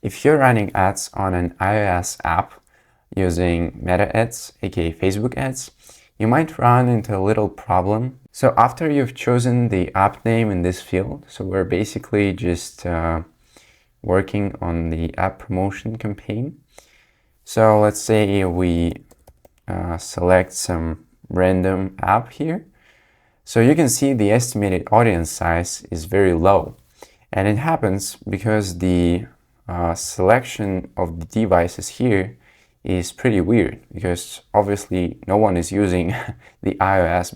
If you're running ads on an iOS app using Meta ads, aka Facebook ads, you might run into a little problem. So after you've chosen the app name in this field, so we're basically just working on the app promotion campaign. So let's say we select some random app here. So you can see the estimated audience size is very low. And it happens because the selection of the devices here is pretty weird, because obviously no one is using the iOS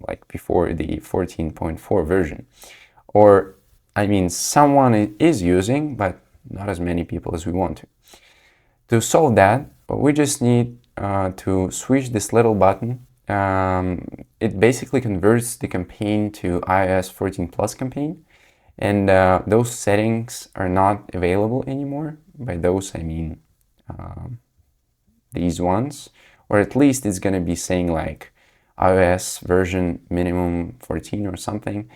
like before the 14.4 version. Or, I mean, someone is using, but not as many people as we want to. To solve that, we just need to switch this little button. It basically converts the campaign to iOS 14 Plus campaign, and those settings are not available anymore. By those, I mean these ones, or at least it's going to be saying like iOS version minimum 14 or something.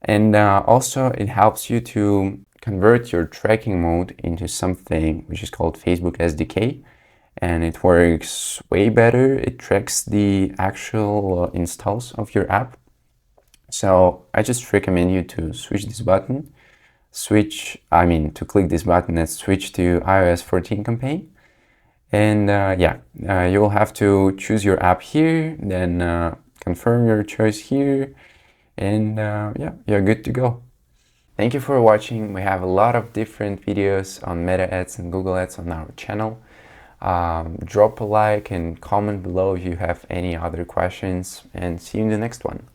And also it helps you to convert your tracking mode into something which is called Facebook SDK, and it works way better. It tracks the actual installs of your app. So I just recommend you to switch this button, to click this button and switch to iOS 14 campaign. And you will have to choose your app here, then confirm your choice here, and you're good to go. Thank you for watching. We have a lot of different videos on Meta ads and Google ads on our channel. Drop a like and comment below if you have any other questions, and see you in the next one.